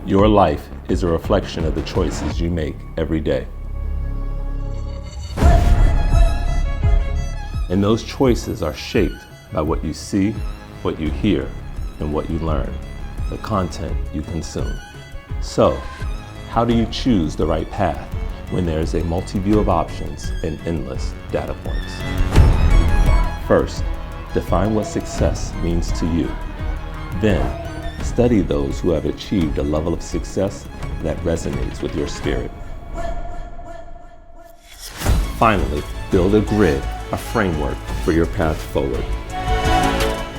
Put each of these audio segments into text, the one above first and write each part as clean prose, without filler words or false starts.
Your life is a reflection of the choices you make every day. And those choices are shaped by what you see, what you hear, and what you learn, the content you consume. So, how do you choose the right path when there's a multi-view of options and endless data points? First, define what success means to you. Then, study those who have achieved a level of success that resonates with your spirit. Finally, build a grid, a framework for your path forward.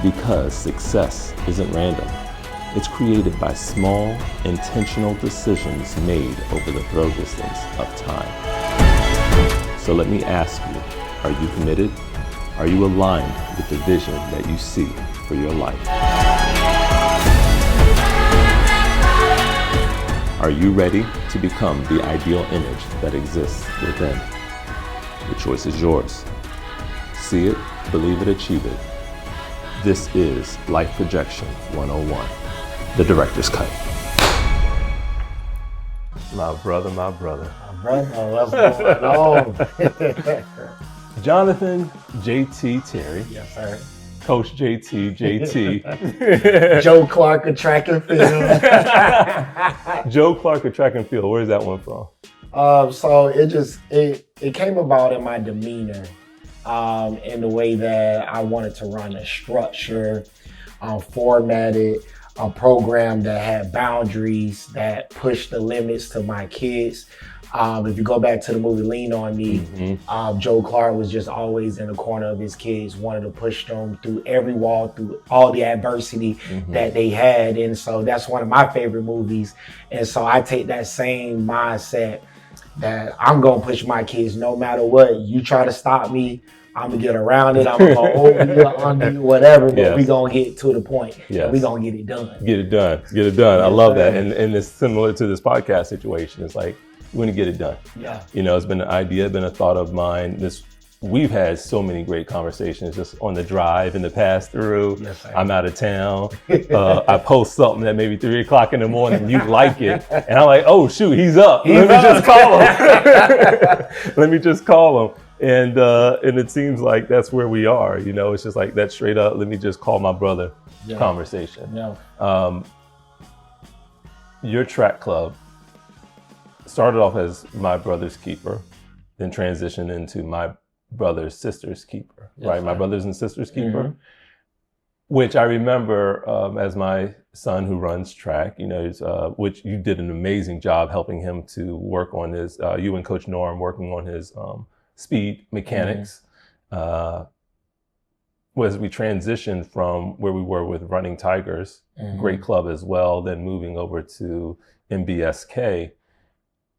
Because success isn't random. It's created by small, intentional decisions made over the throw distance of time. So let me ask you, are you committed? Are you aligned with the vision that you see for your life? Are you ready to become the ideal image that exists within? The choice is yours. See it, believe it, achieve it. This is Life Projection 101, the director's cut. My brother. What's going on? Jonathan JT Terry. Yes, sir. Coach JT. Joe Clark of track and field. Joe Clark of track and field. Where's that one from? So it came about in my demeanor, in the way that I wanted to run a structure, formatted, a program that had boundaries, that pushed the limits to my kids. If you go back to the movie Lean On Me, Joe Clark was just always in the corner of his kids, wanted to push them through every wall, through all the adversity that they had. And so that's one of my favorite movies. And so I take that same mindset that I'm going to push my kids no matter what. You try to stop me, I'm going to get around it. I'm going to go over you, under you, whatever, but we're going to get to the point. We're going to get it done. Get it done. I love that. And it's similar to this podcast situation. It's like, we're going to get it done. Yeah. You know, it's been an idea, been a thought of mine. We've had so many great conversations just on the drive and the pass through. Yes, I'm out of town. I post something at maybe 3 o'clock in the morning. You like it. And I'm like, oh, shoot, he's up. Let me just call him. And it seems like that's where we are. You know, it's just like that straight up, let me just call my brother conversation. Yeah. Your track club started off as my brother's keeper, then transitioned into my brother's sister's keeper, right? My brothers and sisters keeper, which I remember as my son who runs track, you know, which you did an amazing job helping him to work on his, you and Coach Norm working on his speed mechanics. As we transitioned from where we were with Running Tigers, great club as well, then moving over to MBSK,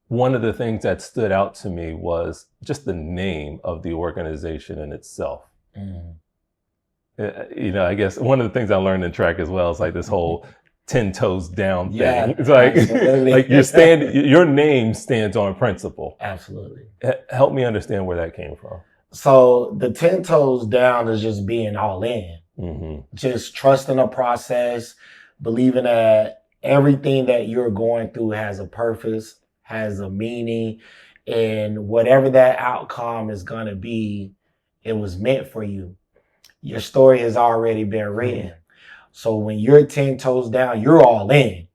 one of the things that stood out to me was just the name of the organization in itself. You know, I guess one of the things I learned in track as well is like this whole 10 toes down thing. It's like, like your name stands on principle. Absolutely. Help me understand where that came from. So the 10 toes down is just being all in. Just trusting the process, believing that everything that you're going through has a purpose, has a meaning, and whatever that outcome is going to be, it was meant for you. Your story has already been written. So when you're 10 toes down, you're all in.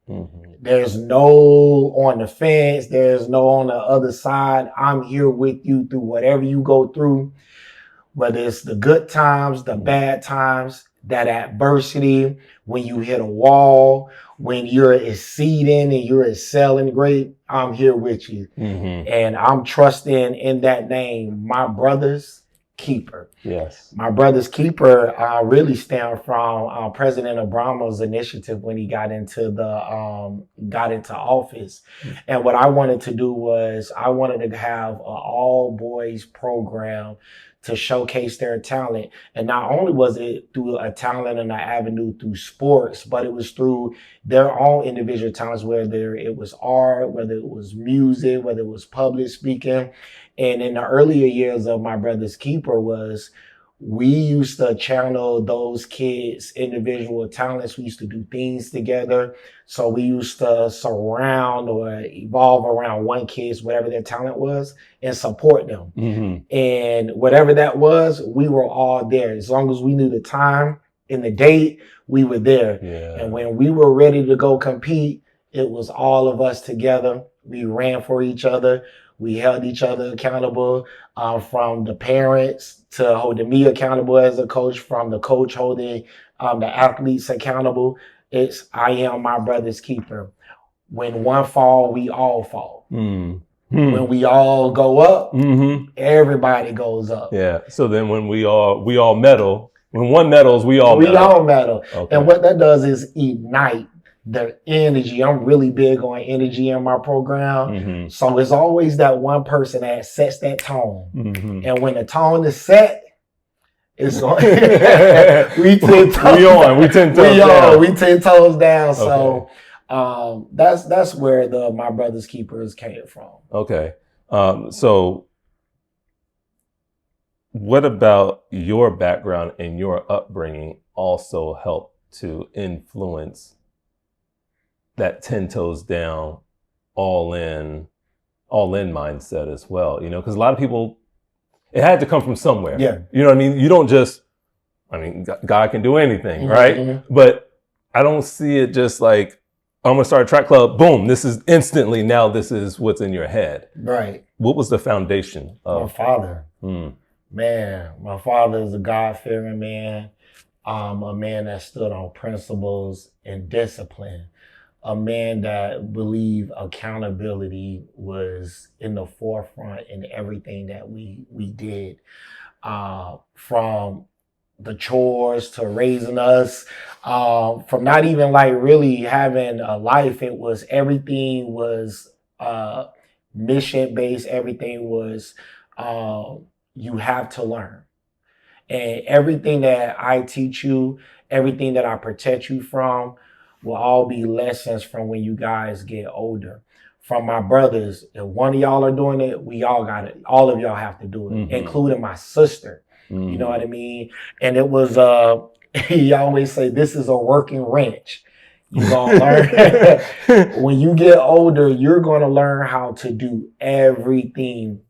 There's no on the fence. There's no on the other side. I'm here with you through whatever you go through, whether it's the good times, the bad times, that adversity, when you hit a wall, when you're exceeding and you're excelling great, I'm here with you. And I'm trusting in that name, my brother's keeper. Yes. My brother's keeper really stemmed from President Obama's initiative when he got into office. And what I wanted to do was I wanted to have an all boys program to showcase their talent. And not only was it through a talent and an avenue through sports, but it was through their own individual talents, whether it was art, whether it was music, whether it was public speaking. And in the earlier years of my brother's keeper was we used to channel those kids' individual talents. We used to do things together. So we used to surround or evolve around one kid's, whatever their talent was, and support them. And whatever that was, we were all there. As long as we knew the time and the date, we were there. Yeah. And when we were ready to go compete, it was all of us together. We ran for each other. We held each other accountable, from the parents to holding me accountable as a coach, from the coach holding the athletes accountable. It's, I am my brother's keeper. When one fall, we all fall. When we all go up, everybody goes up. Yeah. So then when we all medal, when one medals, we all medal. Okay. And what that does is ignite the energy. I'm really big on energy in my program. So it's always that one person that sets that tone. And when the tone is set, it's on. we 10 toes down. So that's where my brother's keepers came from. Okay. So what about your background and your upbringing also helped to influence that 10 toes down, all in mindset as well? You know, because a lot of people, it had to come from somewhere. Yeah. You know what I mean? You don't just, God can do anything, right? But I don't see it just like, I'm going to start a track club. Boom. This is instantly, now this is what's in your head. Right. What was the foundation of? My father. Man, my father is a God-fearing man. A man that stood on principles and discipline. A man that believed accountability was in the forefront in everything that we did. From the chores to raising us, from not even like really having a life. It was, everything was mission based. Everything was, you have to learn. And everything that I teach you, everything that I protect you from, will all be lessons from when you guys get older. From my brothers, if one of y'all are doing it, we all got it. All of y'all have to do it, including my sister. You know what I mean? And it was, he always say, this is a working wrench. You're going to learn. When you get older, you're going to learn how to do everything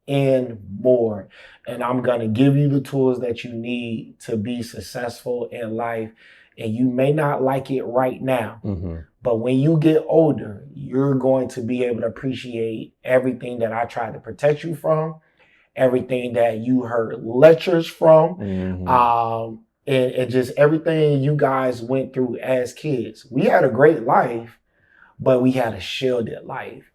and more. And I'm going to give you the tools that you need to be successful in life. And you may not like it right now, but when you get older, you're going to be able to appreciate everything that I tried to protect you from, everything that you heard lectures from, and just everything you guys went through as kids. We had a great life, but we had a shielded life.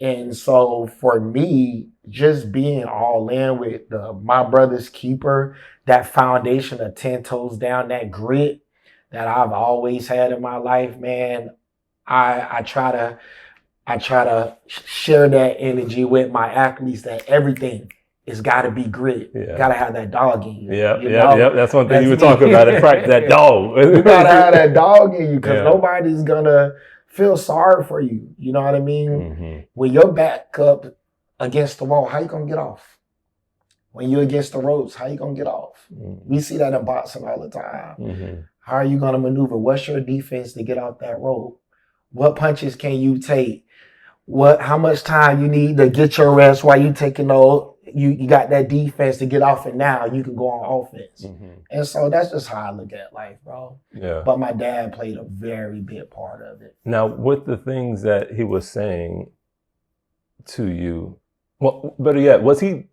And so for me, just being all in with my brother's keeper, that foundation of 10 toes down, that grit that I've always had in my life, man, I try to share that energy with my athletes, that everything it's got to be grit. Yeah. Got to have that dog in you. Yeah. That's one thing you were talking about. That dog. You got to have that dog in you, because nobody's going to feel sorry for you. You know what I mean? When you're back up against the wall, how you going to get off? When you're against the ropes, how you going to get off? We see that in boxing all the time. How are you going to maneuver? What's your defense to get off that rope? What punches can you take? How much time you need to get your rest while you taking those? You got that defense to get off, and now you can go on offense. And so that's just how I look at life, bro. Yeah. But my dad played a very big part of it. Now, with the things that he was saying to you, well, better yet, was he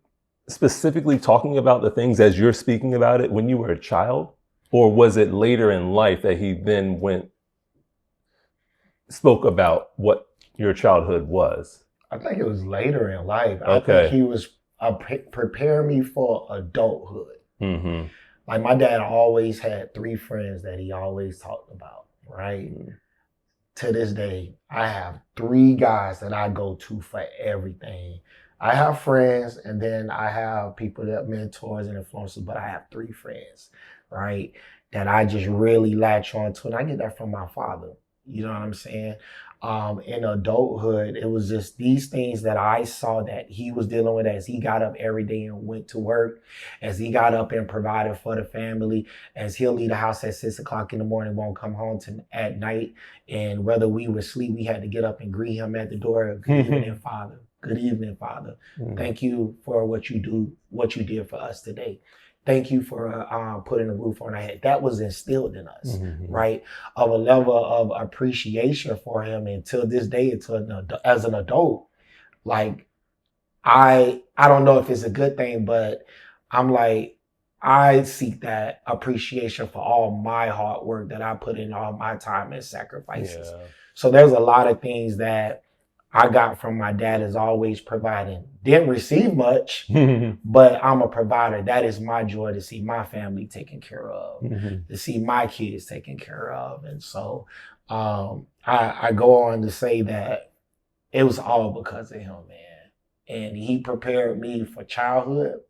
specifically talking about the things as you're speaking about it when you were a child? Or was it later in life that he then spoke about what your childhood was? I think it was later in life. Okay. I think he was preparing me for adulthood. Like, my dad always had 3 friends that he always talked about, right? To this day, I have 3 guys that I go to for everything. I have friends, and then I have people that mentors and influencers, but I have 3 friends, right, that I just really latch on to. And I get that from my father. You know what I'm saying? In adulthood, it was just these things that I saw that he was dealing with as he got up every day and went to work, as he got up and provided for the family, as he'll leave the house at 6 o'clock in the morning, won't come home at night. And whether we were asleep, we had to get up and greet him at the door. Good evening, Father. Good evening, Father. Thank you for what you did for us today. Thank you for putting a roof on our head. That was instilled in us, right? Of a level of appreciation for him. And till this day, as an adult, like I don't know if it's a good thing, but I'm like, I seek that appreciation for all my hard work that I put in, all my time and sacrifices. Yeah. So there's a lot of things that I got from my dad is always providing. Didn't receive much, but I'm a provider. That is my joy, to see my family taken care of, to see my kids taken care of. And so I go on to say that it was all because of him, man. And he prepared me for childhood.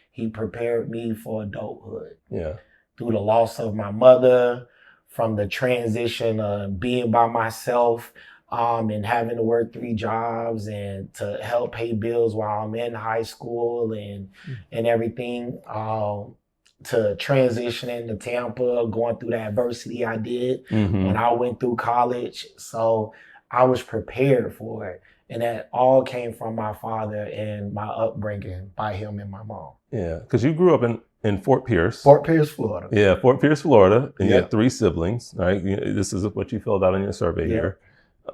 He prepared me for adulthood. Yeah. Through the loss of my mother, from the transition of being by myself, and having to work 3 jobs and to help pay bills while I'm in high school and everything, to transitioning to Tampa, going through the adversity I did when I went through college. So I was prepared for it. And that all came from my father and my upbringing by him and my mom. Yeah, because you grew up in Fort Pierce. Fort Pierce, Florida. Yeah, Fort Pierce, Florida. And you had 3 siblings, right? This is what you filled out on your survey here.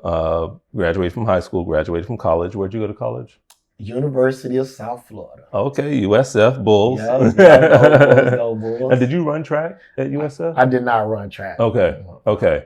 Graduated from high school, graduated from college. Where'd you go to college? University of South Florida. Okay, USF Bulls. Go Bulls. And did you run track at USF? I did not run track. Okay.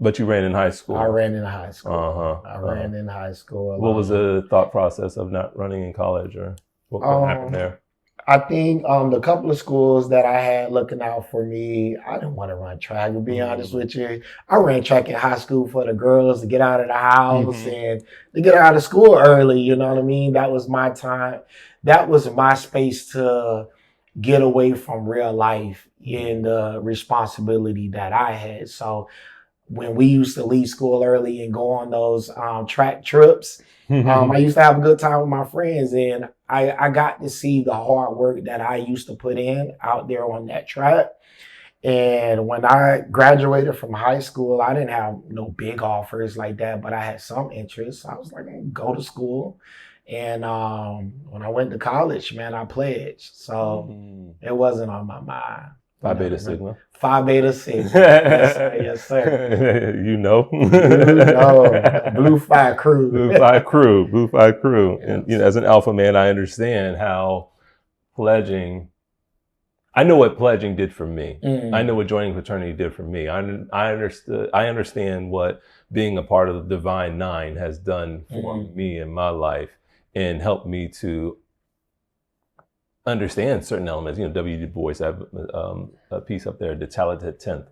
But you ran in high school. I ran in high school. I ran in high school. What was the thought process of not running in college, or what happened there? I think the couple of schools that I had looking out for me, I didn't want to run track, to be honest with you. I ran track in high school for the girls to get out of the house and to get out of school early, you know what I mean? That was my time. That was my space to get away from real life and the responsibility that I had. So when we used to leave school early and go on those track trips, I used to have a good time with my friends, and I got to see the hard work that I used to put in out there on that track. And when I graduated from high school, I didn't have no big offers like that, but I had some interest. I was like, I'm gonna go to school. And when I went to college, man, I pledged. So it wasn't on my mind. Phi Beta Sigma. Phi Beta Sigma. Yes, sir. Yes, sir. You know. Blue Phi Crew. Blue Phi Crew. Blue Phi Crew. Yes. And as an alpha man, I understand how pledging. I know what pledging did for me. I know what joining fraternity did for me. I understand what being a part of the Divine Nine has done for me in my life, and helped me to understand certain elements. W. Du Bois, I have a piece up there, the talented 10th,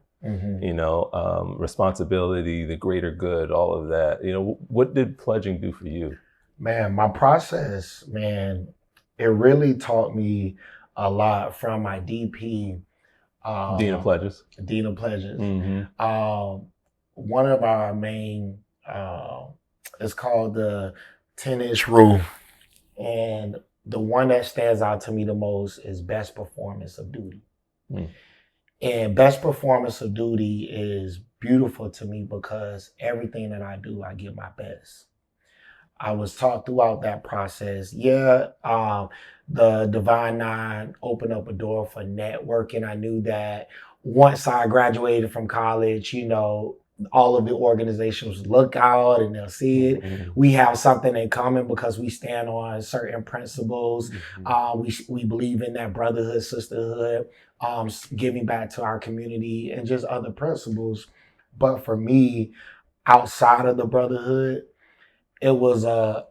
responsibility, the greater good, all of that. What did pledging do for you? Man, my process, it really taught me a lot from my DP. Dean of Pledges. Dean of Pledges. One of our main, it's called the 10-inch rule. And the one that stands out to me the most is best performance of duty. And best performance of duty is beautiful to me because everything that I do, I give my best. I was taught throughout that process. The Divine Nine opened up a door for networking. I knew that once I graduated from college, all of the organizations look out and they'll see it. We have something in common because we stand on certain principles. We believe in that brotherhood, sisterhood, giving back to our community, and just other principles. But for me, outside of the brotherhood, it was a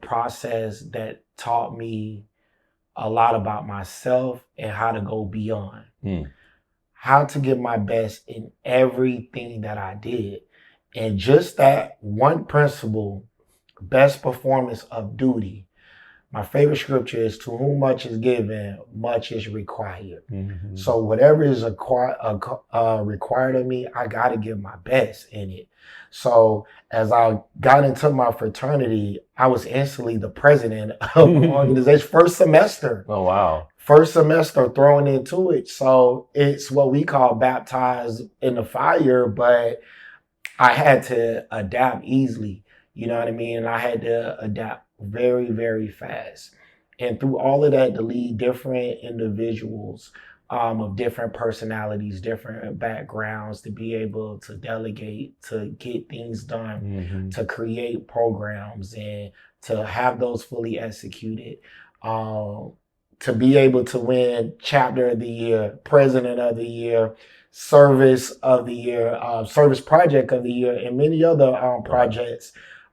process that taught me a lot about myself and how to go beyond. How to give my best in everything that I did. And just that one principle, best performance of duty, My favorite scripture is, to whom much is given, much is required. Mm-hmm. So whatever is required of me, I got to give my best in it. So as I got into my fraternity, I was instantly the president of the organization first semester. Oh, wow. First semester thrown into it. So it's what we call baptized in the fire, but I had to adapt easily. You know what I mean? And I had to adapt very, very fast. And through all of that, to lead different individuals of different personalities, different backgrounds, to be able to delegate, to get things done, to create programs, and to have those fully executed. To be able to win chapter of the year, president of the year, service of the year, service project of the year, and many other projects.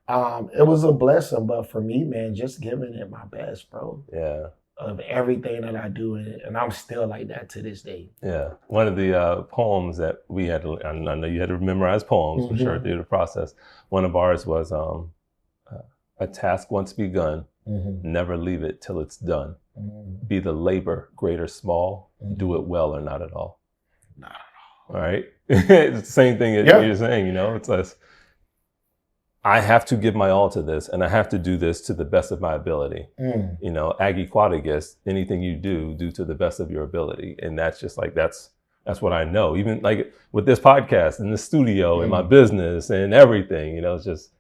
It was a blessing, but for me, man, just giving it my best, bro. Yeah. Of everything that I do, and I'm still like that to this day. Yeah. One of the poems that we had to, I know you had to memorize poems for sure through the process. One of ours was a task once begun, never leave it till it's done. Be the labor, great or small, do it well or not at all. Not at all. All right. It's the same thing that you're saying, you know, it's less. I have to give my all to this, and I have to do this to the best of my ability. You know, Aggie Quadigist, anything you do to the best of your ability. And that's just like, that's what I know. Even like with this podcast and the studio and my business and everything, you know, it's just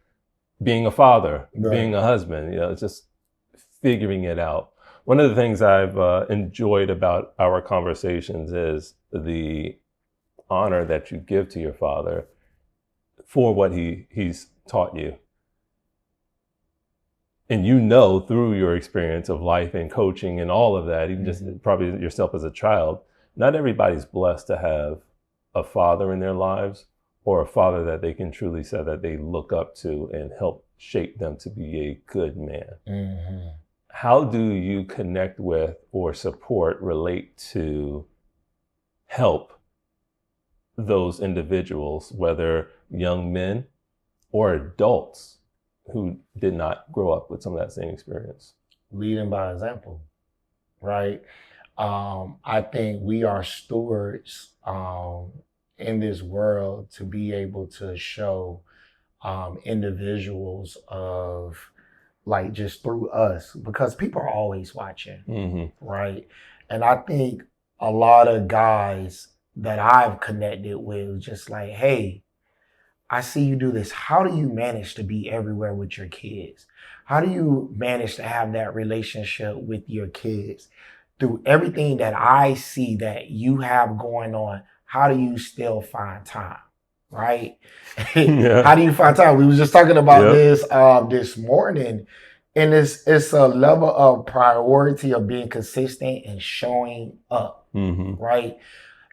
being a father, being a husband, you know, it's just figuring it out. One of the things I've enjoyed about our conversations is the honor that you give to your father for what he's taught you. And you know, through your experience of life and coaching and all of that, even just probably yourself as a child, not everybody's blessed to have a father in their lives, or a father that they can truly say that they look up to and help shape them to be a good man. How do you connect with or support, relate to, help those individuals, whether young men or adults who did not grow up with some of that same experience? Leading by example, right? I think we are stewards in this world to be able to show individuals of, like, just through us, because people are always watching, right? And I think a lot of guys that I've connected with, just like, hey, I see you do this. How do you manage to be everywhere with your kids? How do you manage to have that relationship with your kids? Through everything that I see that you have going on, how do you still find time? Right? How do you find time? We were just talking about this morning, and it's a level of priority of being consistent and showing up, right?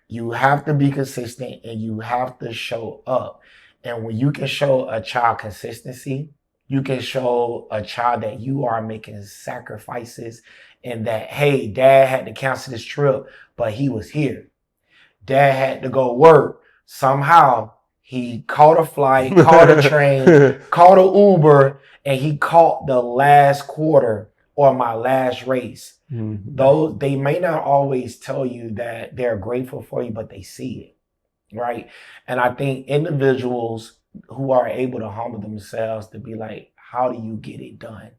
You have to be consistent and you have to show up. And when you can show a child consistency, you can show a child that you are making sacrifices, and that, hey, dad had to cancel this trip, but he was here. Dad had to go work. Somehow he caught a flight, caught a train, caught an Uber, and he caught the last quarter or my last race. Those, they may not always tell you that they're grateful for you, but they see it, right? And I think individuals who are able to humble themselves to be like, how do you get it done?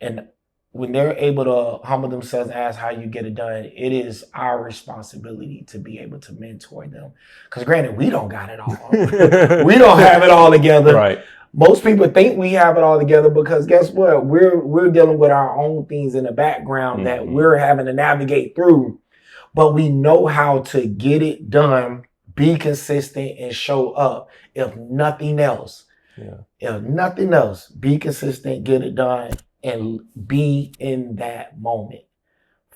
And when they're able to humble themselves and ask how you get it done, it is our responsibility to be able to mentor them. Because granted, we don't got it all. We don't have it all together. Right. Most people think we have it all together, because guess what? We're dealing with our own things in the background that we're having to navigate through. But we know how to get it done, be consistent, and show up. If nothing else, be consistent, get it done, and be in that moment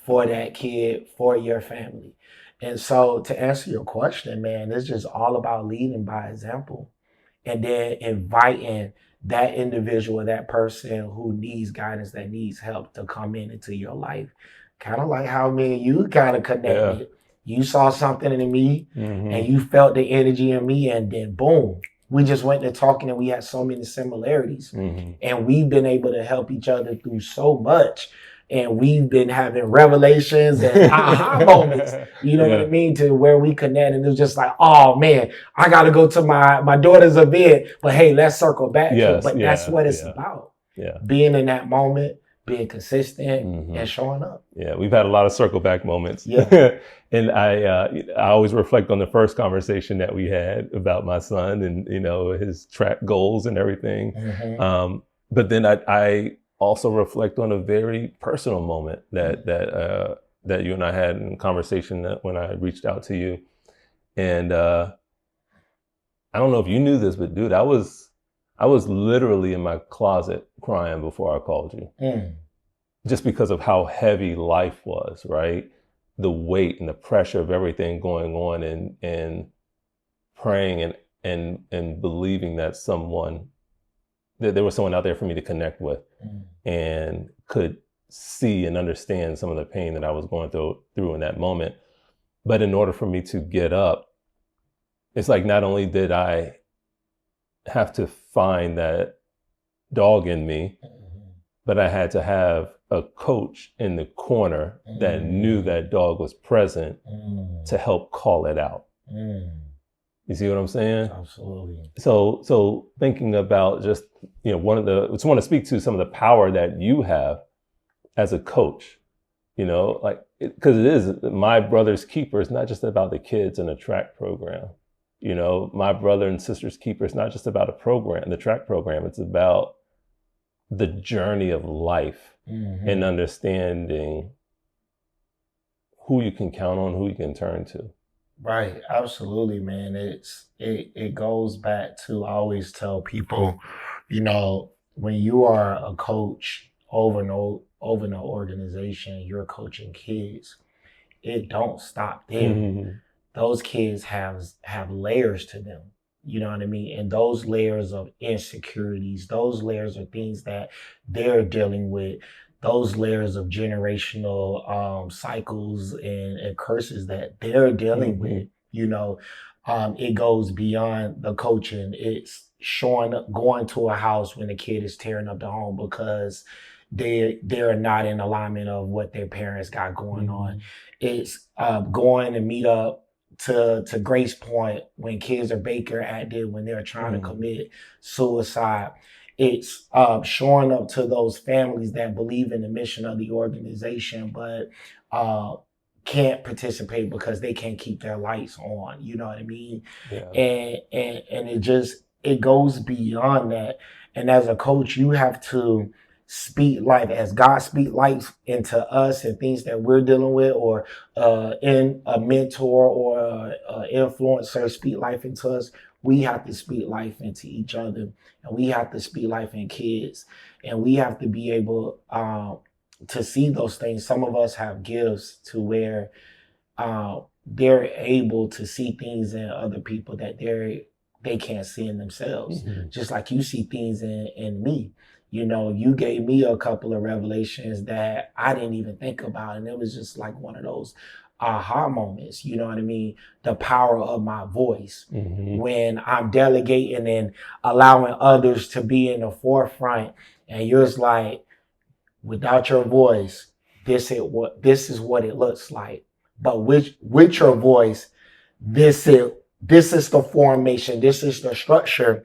for that kid, for your family. And so to answer your question, man, it's just all about leading by example, and then inviting that individual, that person who needs guidance, that needs help, to come into your life. Kind of like how me and you kind of connected. You saw something in me and you felt the energy in me, and then boom, We just went to talking and we had so many similarities. And we've been able to help each other through so much. And we've been having revelations and aha moments, you know what I mean, to where we connect. And it's just like, oh man, I got to go to my daughter's event, but hey, let's circle back. But that's what it's about. Being in that moment, being consistent and showing up. Yeah, we've had a lot of circle back moments. And I always reflect on the first conversation that we had about my son and, you know, his track goals and everything. But then I also reflect on a very personal moment that you and I had in conversation when I reached out to you. And I don't know if you knew this, but dude, I was literally in my closet crying before I called you. Just because of how heavy life was, right? The weight and the pressure of everything going on and praying and believing that there was someone out there for me to connect with and could see and understand some of the pain that I was going through in that moment. But in order for me to get up, it's like not only did I have to find that dog in me, but I had to have a coach in the corner that knew that dog was present to help call it out. You see what I'm saying? Absolutely. So thinking about just, you know, just want to speak to some of the power that you have as a coach, you know, like, because it is my brother's keeper. It's not just about the kids in a track program. You know, my brother and sister's keeper is not just about a program, the track program. It's about the journey of life and understanding who you can count on, who you can turn to. Right. Absolutely, man. It goes back to, I always tell people, you know, when you are a coach over an organization, you're coaching kids, it don't stop there. Those kids have layers to them. You know what I mean? And those layers of insecurities, those layers of things that they're dealing with, those layers of generational cycles and curses that they're dealing with, you know, it goes beyond the coaching. It's going to a house when the kid is tearing up the home because they're not in alignment of what their parents got going on. It's going to meet up to Grace Point when kids are Baker active, when they're trying to commit suicide. It's showing up to those families that believe in the mission of the organization, but can't participate because they can't keep their lights on. You know what I mean? And it goes beyond that. And as a coach, you have to speak life as God speak life into us and things that we're dealing with, or in a mentor or influencer speak life into us. We have to speak life into each other, and we have to speak life in kids, and we have to be able to see those things. Some of us have gifts to where they're able to see things in other people that they can't see in themselves. Just like you see things in me. You know, you gave me a couple of revelations that I didn't even think about. And it was just like one of those aha moments. You know what I mean? The power of my voice when I'm delegating and allowing others to be in the forefront. And you're just like, without your voice, this is what it looks like. But with your voice, this is the formation. This is the structure.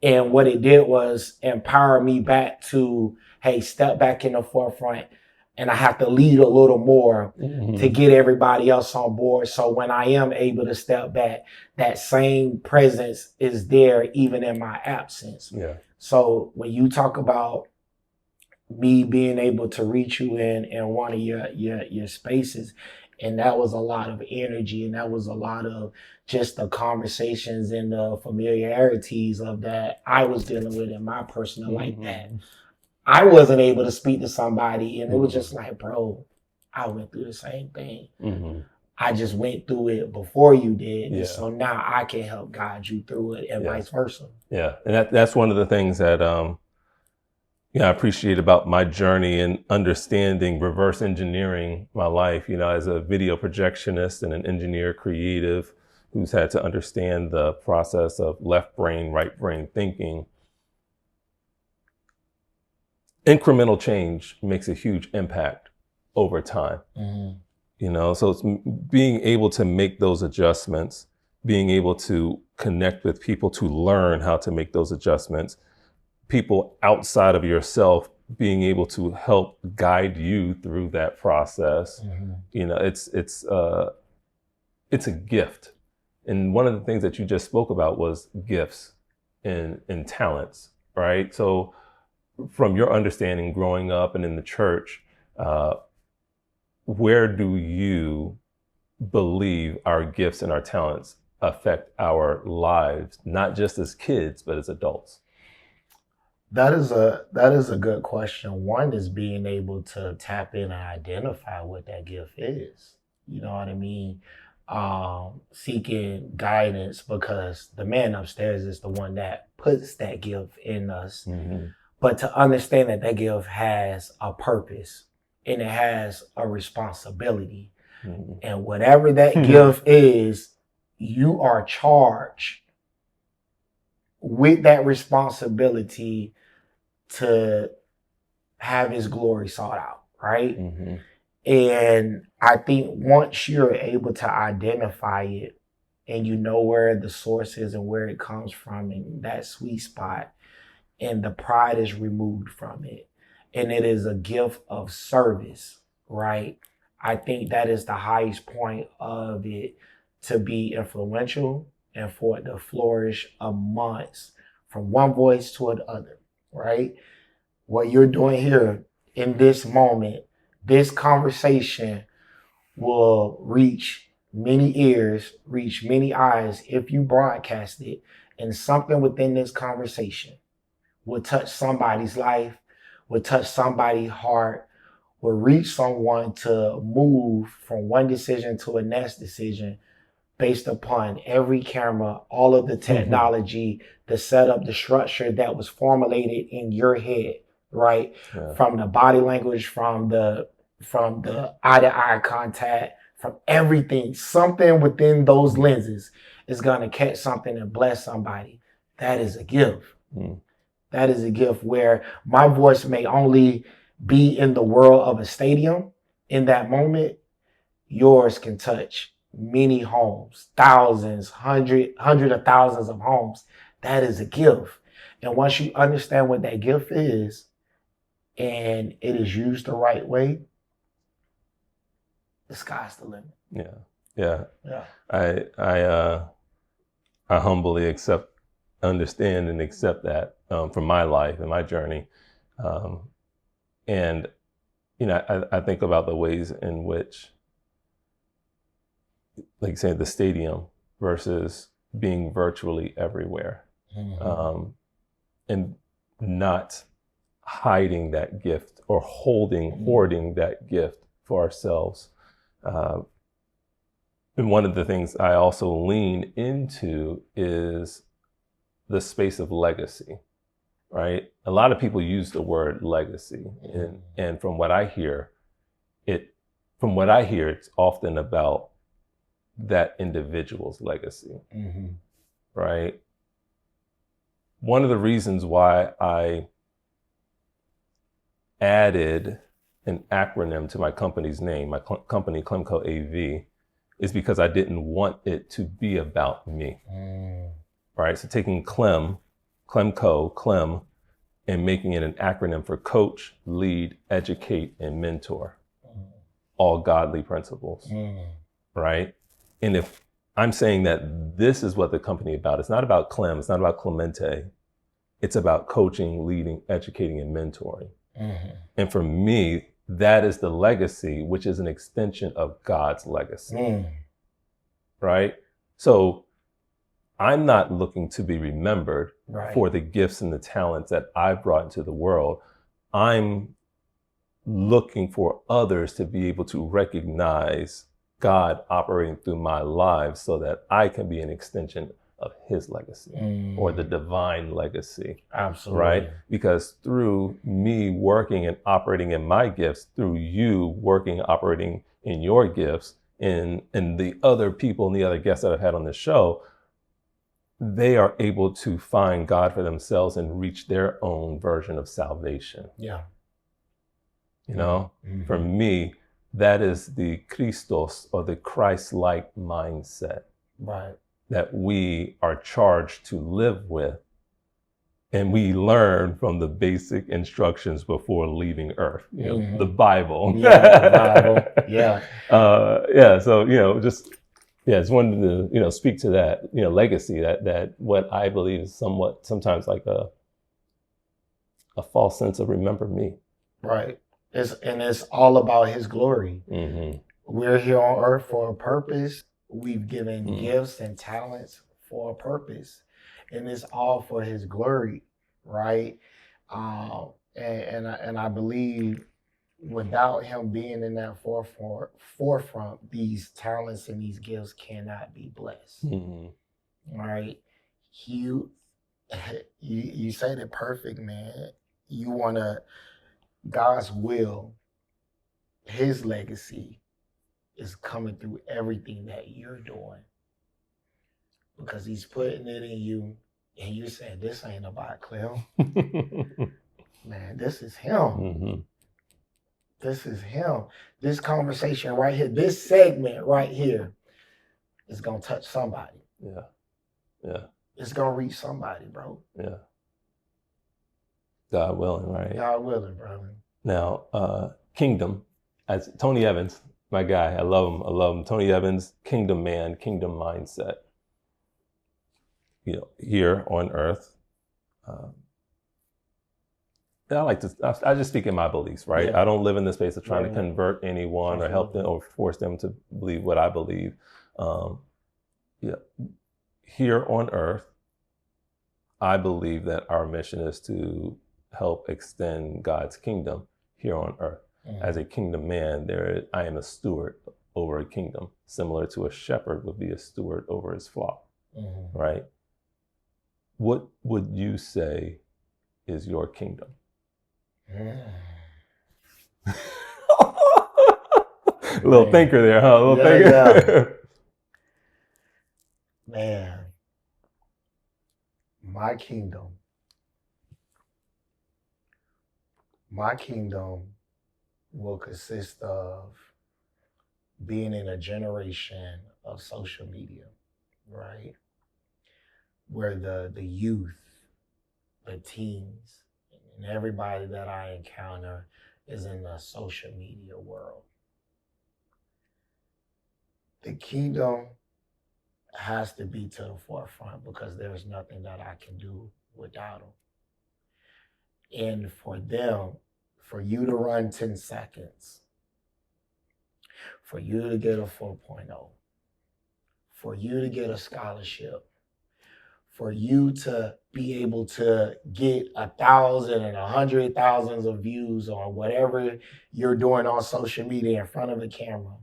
And what it did was empower me back to, hey, step back in the forefront. And I have to lead a little more to get everybody else on board. So when I am able to step back, that same presence is there even in my absence. So when you talk about me being able to reach you in one of your spaces, and that was a lot of energy, and that was a lot of just the conversations and the familiarities of that I was dealing with in my personal life that I wasn't able to speak to somebody, and it was just like, bro, I went through the same thing. I just went through it before you did, and so now I can help guide you through it, and vice versa. Yeah, and that's one of the things that I appreciate about my journey in understanding reverse engineering my life. You know, as a video projectionist and an engineer, creative, who's had to understand the process of left brain, right brain thinking, incremental change makes a huge impact over time. You know, so it's being able to make those adjustments, being able to connect with people to learn how to make those adjustments, people outside of yourself being able to help guide you through that process. You know, it's a gift. And one of the things that you just spoke about was gifts and talents, right? So from your understanding growing up and in the church, where do you believe our gifts and our talents affect our lives, not just as kids, but as adults? That is a good question. One is being able to tap in and identify what that gift is. You know what I mean? Seeking guidance, because the man upstairs is the one that puts that gift in us. But to understand that that gift has a purpose and it has a responsibility. And whatever that gift is, you are charged with that responsibility to have his glory sought out, right? And I think once you're able to identify it and you know where the source is and where it comes from in that sweet spot, and the pride is removed from it, and it is a gift of service, right? I think that is the highest point of it, to be influential and for it to flourish amongst, from one voice to another, right? What you're doing here in this moment, this conversation will reach many ears, reach many eyes if you broadcast it, and something within this conversation will touch somebody's life, will touch somebody's heart, will reach someone to move from one decision to a next decision based upon every camera, all of the technology, the setup, the structure that was formulated in your head, right? From the body language, from the eye-to-eye contact, from everything, something within those lenses is going to catch something and bless somebody. That is a gift. That is a gift where my voice may only be in the world of a stadium in that moment. Yours can touch many homes, thousands, hundred of thousands of homes. That is a gift. And once you understand what that gift is and it is used the right way, the sky's the limit. Yeah. I humbly understand and accept that from my life and my journey. And, you know, I think about the ways in which, like you said, the stadium versus being virtually everywhere, and not hiding that gift or hoarding that gift for ourselves. And one of the things I also lean into is the space of legacy, right? A lot of people use the word legacy, and from what I hear, it's often about that individual's legacy, right? One of the reasons why I added an acronym to my company's name, my company CLEMCO AV, is because I didn't want it to be about me, right? So taking CLEM, CLEMCO, Clem, and making it an acronym for coach, lead, educate, and mentor, all godly principles, right? And if I'm saying that this is what the company is about, it's not about Clem, it's not about Clemente, it's about coaching, leading, educating, and mentoring. And for me, that is the legacy, which is an extension of God's legacy, right? So I'm not looking to be remembered for the gifts and the talents that I brought into the world. I'm looking for others to be able to recognize God operating through my life so that I can be an extension of his legacy or the divine legacy. Absolutely. Right? Because through me working and operating in my gifts, through you working, operating in your gifts, and the other people and the other guests that I've had on this show, they are able to find God for themselves and reach their own version of salvation. Yeah. You know, for me, that is the Christos, or the Christ-like mindset, right, that we are charged to live with. And we learn from the basic instructions before leaving Earth, you know, the Bible. Yeah, the Bible. Yeah. Yeah. So, you know, just just wanted to, you know, speak to that, you know, legacy, that what I believe is sometimes like a false sense of remember me. Right. It's all about His glory. We're here on earth for a purpose. We've given gifts and talents for a purpose, and it's all for His glory, right? And I believe without Him being in that forefront, these talents and these gifts cannot be blessed. Right? You said it perfect, man. You wanna God's will, His legacy is coming through everything that you're doing, because He's putting it in you, and you're saying, this ain't about Clem. Man, this is Him. This is Him. This conversation right here, this segment right here is going to touch somebody. Yeah. It's going to reach somebody, bro. Yeah. God willing, right? God willing, brother. Now, Kingdom, as Tony Evans, my guy, I love him. Tony Evans, kingdom man, kingdom mindset. You know, here on earth, I just speak in my beliefs, right? Yeah. I don't live in the space of trying to convert anyone or help them or force them to believe what I believe. Here on earth, I believe that our mission is to help extend God's kingdom here on earth. As a kingdom man, I am a steward over a kingdom, similar to a shepherd would be a steward over his flock, right? What would you say is your kingdom? A little thinker there, huh? A little thinker. Yeah. Man, my kingdom will consist of being in a generation of social media, right? Where the youth, the teens, and everybody that I encounter is in the social media world. The kingdom has to be to the forefront, because there's nothing that I can do without them. And for you to run 10 seconds, for you to get a 4.0, for you to get a scholarship, for you to be able to get 1,000 and 100,000 of views on whatever you're doing on social media in front of a camera,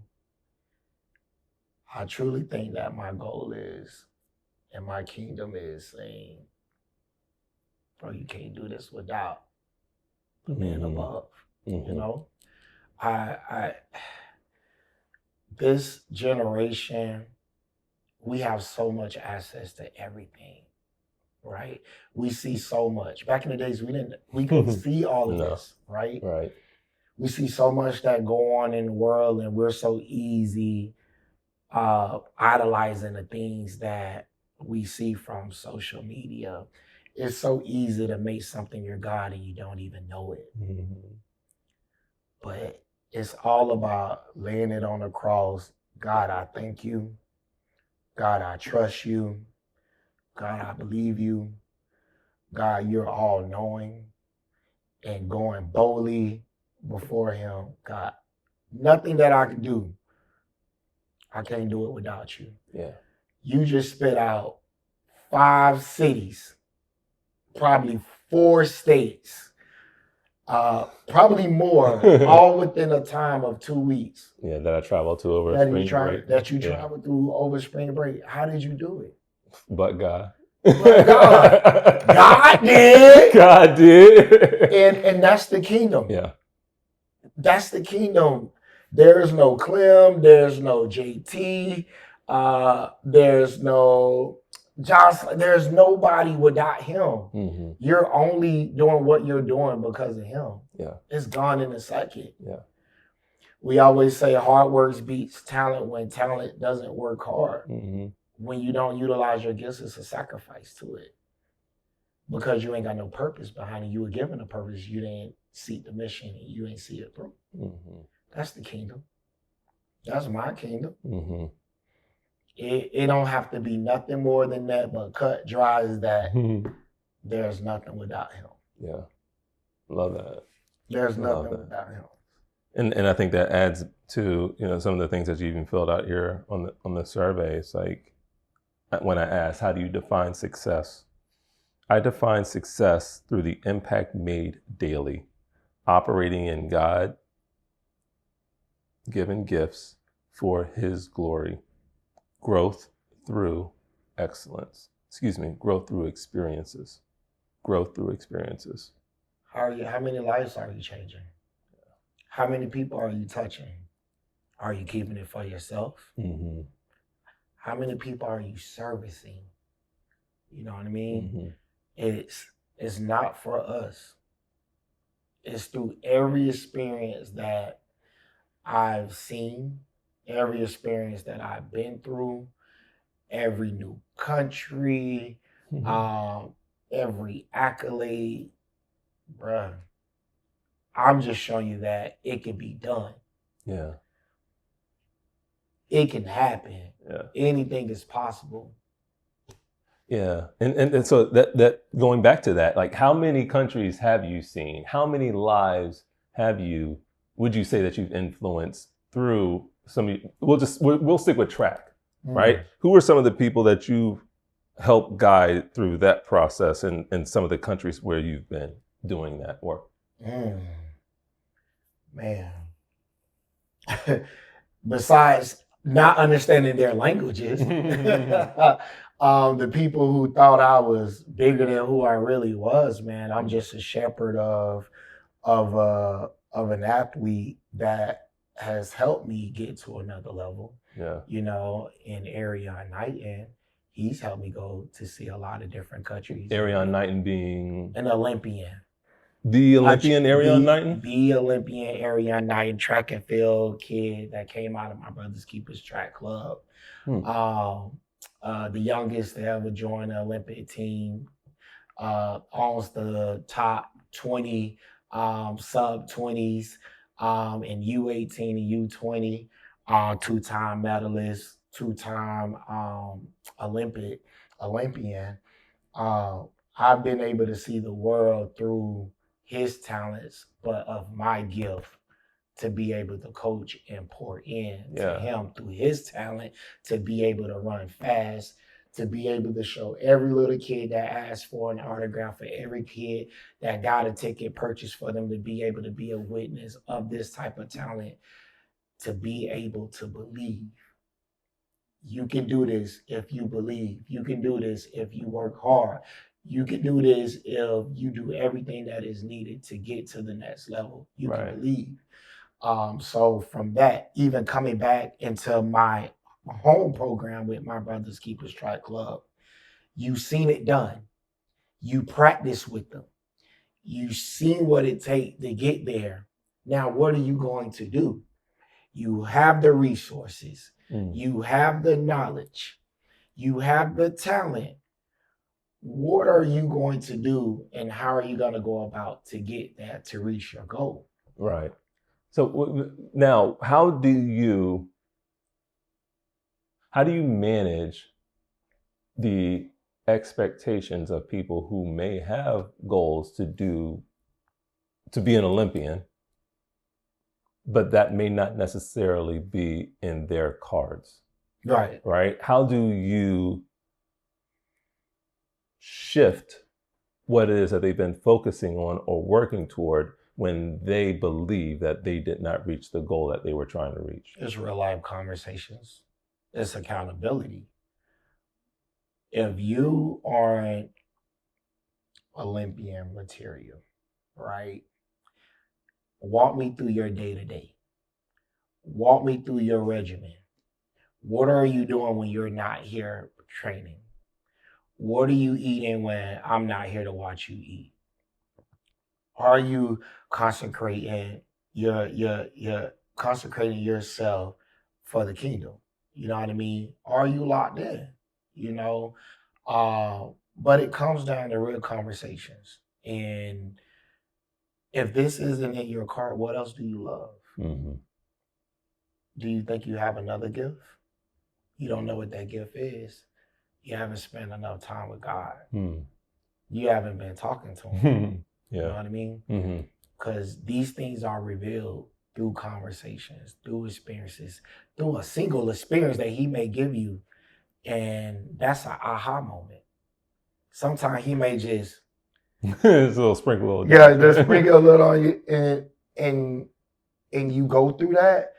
I truly think that my goal is, and my kingdom is saying, bro, you can't do this without the man above. You know, this generation, we have so much access to everything, right? We see so much. Back in the days, we couldn't see all of this, right? Right. We see so much that go on in the world, and we're so easy idolizing the things that we see from social media. It's so easy to make something your God and you don't even know it. But it's all about laying it on the cross. God, I thank you. God, I trust you. God, I believe you. God, you're all knowing, and going boldly before Him. God, nothing that I can do, I can't do it without you. Yeah. You just spit out 5 cities, probably 4 states, probably more, all within a time of 2 weeks. Yeah, that I traveled to over spring break. That you traveled through over spring break. How did you do it? But God. But God. God did. God did. And that's the kingdom. Yeah. That's the kingdom. There's no Clem, there's no JT, there's no Jocelyn, there's nobody without him. Mm-hmm. You're only doing what you're doing because of him. Yeah. It's gone in a second. Yeah. We always say hard work beats talent when talent doesn't work hard. Mm-hmm. When you don't utilize your gifts, it's a sacrifice to it. Because you ain't got no purpose behind it. You were given a purpose. You didn't seek the mission and you ain't see it through. Mm-hmm. That's the kingdom. That's my kingdom. Mm-hmm. It don't have to be nothing more than that, but cut dry is that there's nothing without him. Yeah. Love that. There's nothing without him. And I think that adds to, some of the things that you even filled out here on the survey. It's like when I asked, how do you define success? I define success through the impact made daily, operating in God-given gifts for His glory, growth through excellence. Growth through experiences. Growth through experiences. How many lives are you changing? How many people are you touching? Are you keeping it for yourself? Mm-hmm. How many people are you servicing? You know what I mean? Mm-hmm. It's not for us. It's through every experience that I've seen, every experience that I've been through, every new country, every accolade, bruh. I'm just showing you that it can be done. Yeah. It can happen. Yeah. Anything is possible. Yeah. And so that going back to that, like how many countries have you seen? How many lives would you say that you've influenced through we'll stick with track, right? Who are some of the people that you've helped guide through that process in some of the countries where you've been doing that work? Man. Besides not understanding their languages, the people who thought I was bigger than who I really was, man, I'm just a shepherd of an athlete that has helped me get to another level. Yeah. In Arion Knighton, he's helped me go to see a lot of different countries. Arion Knighton being an Olympian. The Olympian Arion Knighton? The Olympian Arion Knighton track and field kid that came out of my brother's keeper's track club. The youngest to ever join the Olympic team. Owns the top 20 sub-20s in U18 and U20. Two-time medalist, two-time Olympian. I've been able to see the world through his talents, but of my gift to be able to coach and pour in to him through his talent, to be able to run fast, to be able to show every little kid that asked for an autograph, for every kid that got a ticket purchased for them to be able to be a witness of this type of talent, to be able to believe. You can do this if you believe. You can do this if you work hard. You can do this if you do everything that is needed to get to the next level. You can believe. So from that, even coming back into my home program with my brother's keepers track club, you've seen it done. You practice with them. You've seen what it takes to get there. Now, what are you going to do? You have the resources. You have the knowledge. You have the talent. What are you going to do and how are you going to go about to get that, to reach your goal? Right. So now, how do you manage the expectations of people who may have goals to be an Olympian, but that may not necessarily be in their cards? Right. Right. How do you shift what it is that they've been focusing on or working toward when they believe that they did not reach the goal that they were trying to reach? It's real life conversations. It's accountability. If you aren't Olympian material, right? Walk me through your day-to-day. walk me through your regimen. What are you doing when you're not here training? What are you eating when I'm not here to watch you eat? Are you consecrating your consecrating yourself for the kingdom? You know what I mean? Are you locked in? You know, but it comes down to real conversations. And if this isn't in your cart, what else do you love? Mm-hmm. Do you think you have another gift? You don't know what that gift is. You haven't spent enough time with God. Mm. You haven't been talking to him. Yeah. You know what I mean? Because these things are revealed through conversations, through experiences, through a single experience that he may give you. And that's an aha moment. Sometimes he may just It's a little sprinkle. just sprinkle a little on you, and you go through that,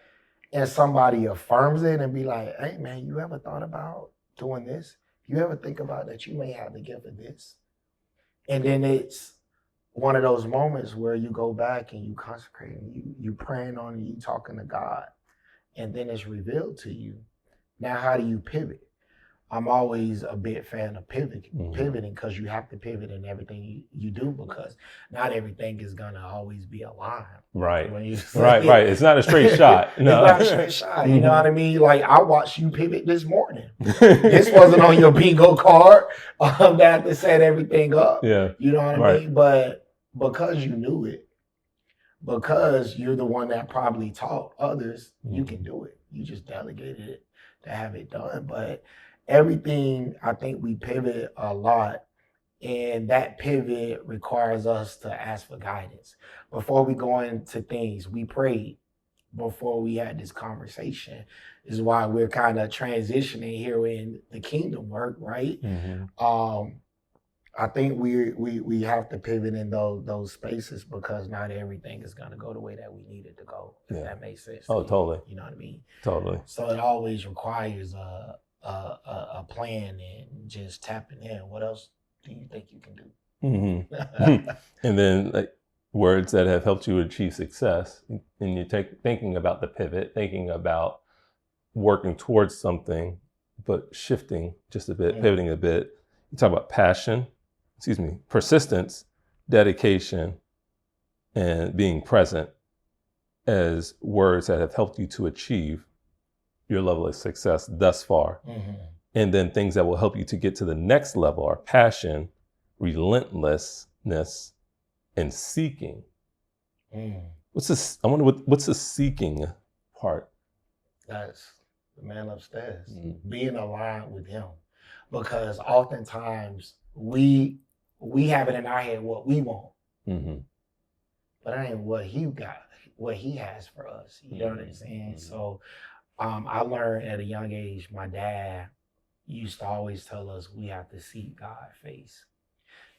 and somebody affirms it and be like, "Hey man, you ever thought about doing this? You ever think about that you may have the gift of this?" And then it's one of those moments where you go back and you consecrate and you praying on it, you talking to God, and then it's revealed to you. Now, how do you pivot? I'm always a big fan of pivoting because you have to pivot in everything you do, because not everything is gonna always be aligned. Right. Right. It's not a straight shot. No. It's not a straight shot. You know what I mean? Like, I watched you pivot this morning. This wasn't on your bingo card that to set everything up. Yeah. You know what I mean? But because you knew it, because you're the one that probably taught others, you can do it. You just delegated it to have it done. But everything, I think we pivot a lot, and that pivot requires us to ask for guidance. Before we go into things, we prayed before we had this conversation. Is why we're kind of transitioning here in the kingdom work, right? I think we have to pivot in those spaces, because not everything is gonna go the way that we need it to go. If that makes sense. Oh, totally. You know what I mean? Totally. So it always requires a plan and just tapping in. What else do you think you can do? And then, like, words that have helped you achieve success, and you thinking about the pivot, thinking about working towards something, but shifting just a bit, pivoting a bit. You talk about persistence, dedication, and being present as words that have helped you to achieve your level of success thus far. And then things that will help you to get to the next level are passion, relentlessness, and seeking. What's this? I wonder what's the seeking part? That's the man upstairs. Being aligned with him. Because oftentimes we have it in our head what we want. But that ain't what he got, what he has for us. You know what I'm saying? So I learned at a young age, my dad used to always tell us we have to seek God's face.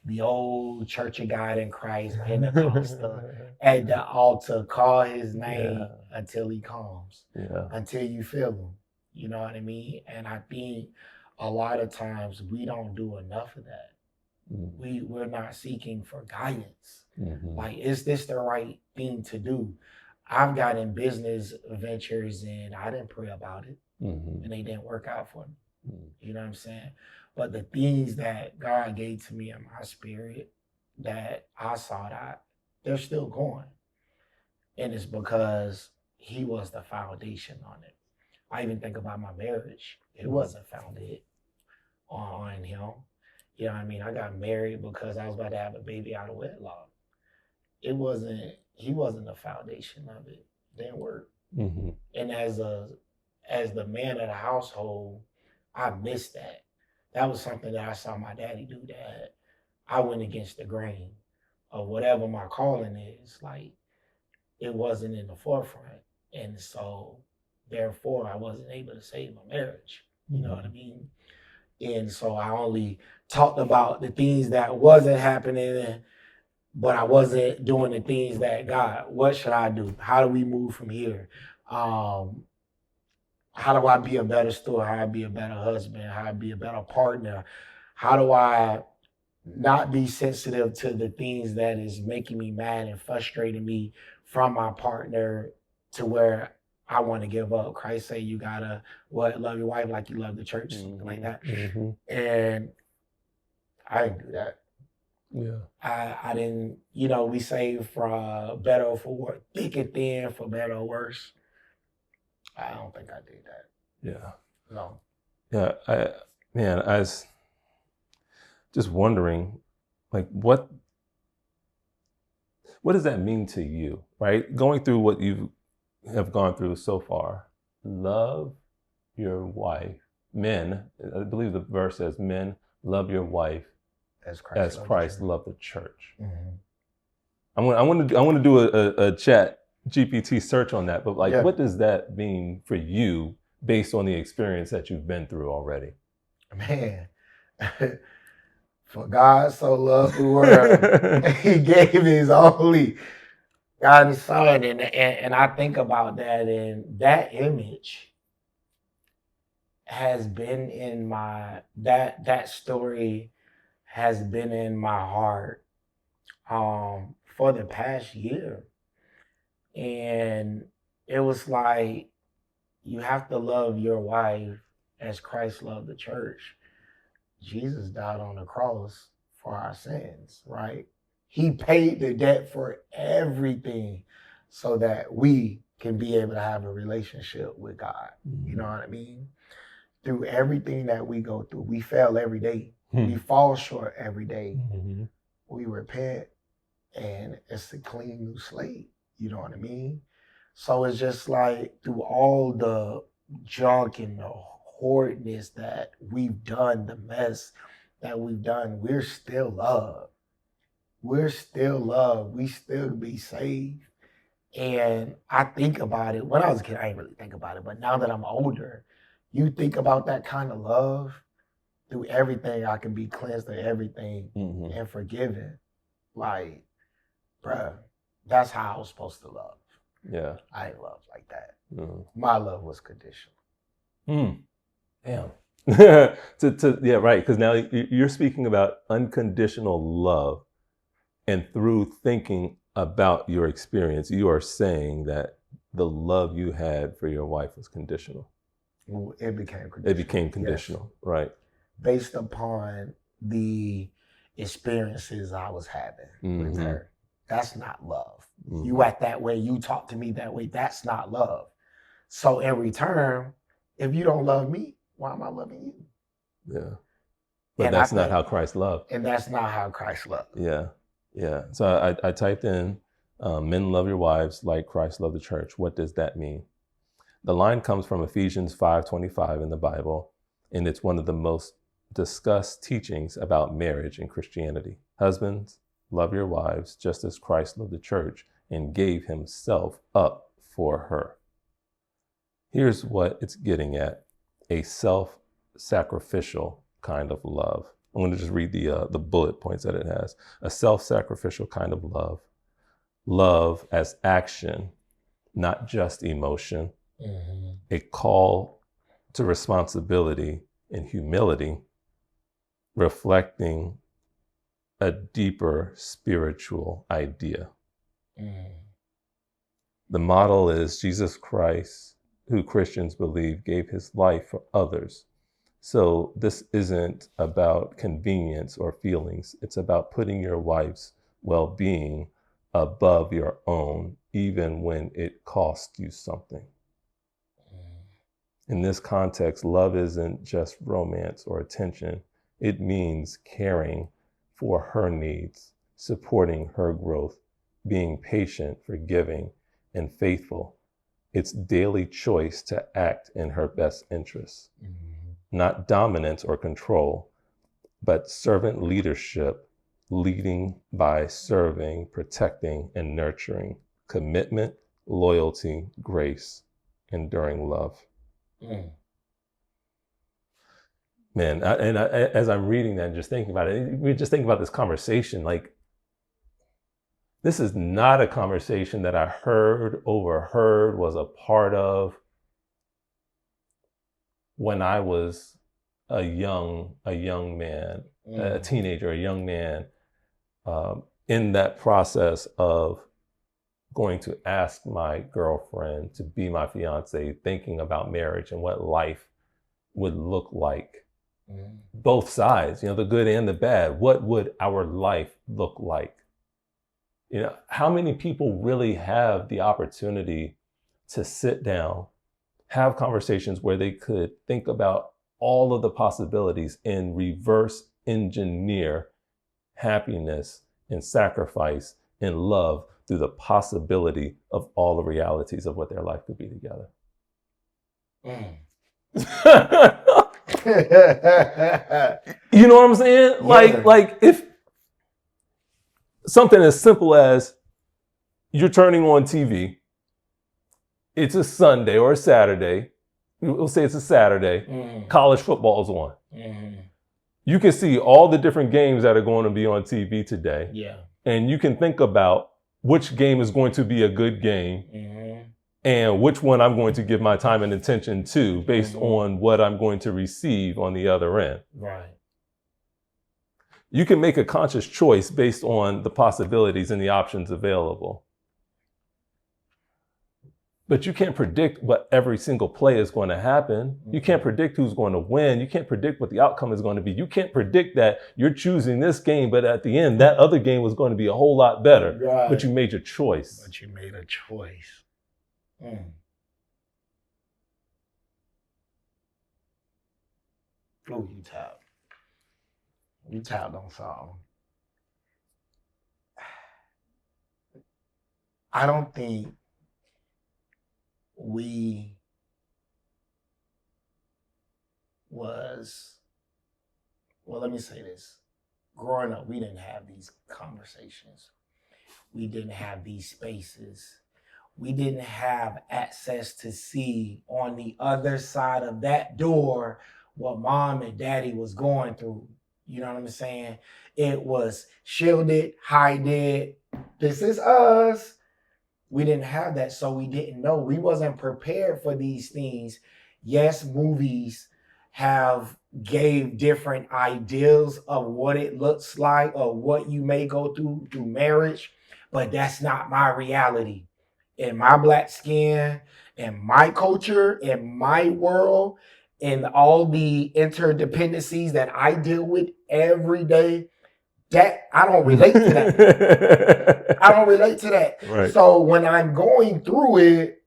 The old Church of God in Christ, Pentecostal, at the altar, call his name until he comes, until you feel him. You know what I mean? And I think a lot of times we don't do enough of that. We're not seeking for guidance. Like, is this the right thing to do? I've gotten business ventures and I didn't pray about it, and they didn't work out for me. You know what I'm saying? But the things that God gave to me in my spirit that I sought out, they're still going. And it's because he was the foundation on it. I even think about my marriage. It wasn't founded on him. You know what I mean? I got married because I was about to have a baby out of wedlock. He wasn't the foundation of it. It didn't work. And as the man of the household, I missed that. That was something that I saw my daddy do, that I went against the grain of whatever my calling is. Like, it wasn't in the forefront. And so therefore I wasn't able to save my marriage. You know what I mean? And so I only talked about the things that wasn't happening, but I wasn't doing the things that God, what should I do? How do we move from here? How do I be a better steward? How do I be a better husband? How do I be a better partner? How do I not be sensitive to the things that is making me mad and frustrating me from my partner, to where I want to give up. Christ say you gotta love your wife like you love the church, something like that. And I didn't do that. Yeah. I didn't, we saved for better or for worse, thick and thin, for better or worse. I don't think I did that. Yeah. No. Yeah. I was just wondering, like, what does that mean to you, right? Going through what you have gone through so far, love your wife. Men, I believe the verse says, men, love your wife as Christ loved the church. I want to do a chat GPT search on that, but what does that mean for you based on the experience that you've been through already? Man, for God so loved the world, he gave his only God son, and I think about that, and that image has been in that story has been in my heart for the past year. And it was like, you have to love your wife as Christ loved the church. Jesus died on the cross for our sins, right? He paid the debt for everything so that we can be able to have a relationship with God. You know what I mean? Through everything that we go through, we fail every day. We fall short every day. We repent, and it's a clean new slate. You know what I mean? So it's just like, through all the junk and the horridness that we've done, the mess that we've done, we're still loved. We're still loved. We still be saved. And I think about it. When I was a kid, I didn't really think about it. But now that I'm older, you think about that kind of love. Through everything, I can be cleansed of everything and forgiven. Like, bruh, that's how I was supposed to love. Yeah. I ain't love like that. My love was conditional. Damn. Yeah, right. Because now you're speaking about unconditional love. And through thinking about your experience, you are saying that the love you had for your wife was conditional. It became conditional. It became conditional, yes. Right. Based upon the experiences I was having with her. That's not love. You act that way, you talk to me that way, that's not love. So in return, if you don't love me, why am I loving you? Yeah. But that's not how Christ loved. And that's not how Christ loved. Yeah. Yeah. So I typed in, men love your wives like Christ loved the church. What does that mean? The line comes from Ephesians 5:25 in the Bible, and it's one of the most discussed teachings about marriage in Christianity. Husbands, love your wives just as Christ loved the church and gave himself up for her. Here's what it's getting at: a self-sacrificial kind of love. I'm going to just read the bullet points that it has. A self-sacrificial kind of love. Love as action, not just emotion. A call to responsibility and humility, reflecting a deeper spiritual idea. The model is Jesus Christ, who Christians believe gave his life for others. So this isn't about convenience or feelings. It's about putting your wife's well-being above your own, even when it costs you something. In this context, love isn't just romance or attention. It means caring for her needs, supporting her growth, being patient, forgiving, and faithful. It's daily choice to act in her best interests. Not dominance or control, but servant leadership, leading by serving, protecting, and nurturing. Commitment, loyalty, grace, enduring love. Man, as I'm reading that and just thinking about it, we're just thinking about this conversation, like, this is not a conversation that I overheard, was a part of when I was a young man, a teenager, a young man, in that process of going to ask my girlfriend to be my fiance, thinking about marriage and what life would look like. Both sides, you know, the good and the bad. What would our life look like? You know, how many people really have the opportunity to sit down, have conversations where they could think about all of the possibilities and reverse engineer happiness and sacrifice and love through the possibility of all the realities of what their life could be together? You know what I'm saying? Yeah. Like if something as simple as you're turning on TV, it's a Sunday or a Saturday, we'll say it's a Saturday, college football is on. You can see all the different games that are going to be on TV today. Yeah. And you can think about which game is going to be a good game and which one I'm going to give my time and attention to based on what I'm going to receive on the other end. Right. You can make a conscious choice based on the possibilities and the options available. But you can't predict what every single play is going to happen. You can't predict who's going to win. You can't predict what the outcome is going to be. You can't predict that you're choosing this game, but at the end, that other game was going to be a whole lot better. Right. But you made your choice. But you made a choice. Oh, you tapped. You tapped on something. I don't think we was, well, let me say this. Growing up, we didn't have these conversations. We didn't have these spaces. We didn't have access to see on the other side of that door what mom and daddy was going through. You know what I'm saying? It was shielded, hide it. This is us. We didn't have that, so we didn't know. We wasn't prepared for these things. Yes, movies have gave different ideas of what it looks like or what you may go through marriage, but that's not my reality. In my Black skin, in my culture, in my world, in all the interdependencies that I deal with every day, that I don't relate to that. I don't relate to that. Right. So when I'm going through it,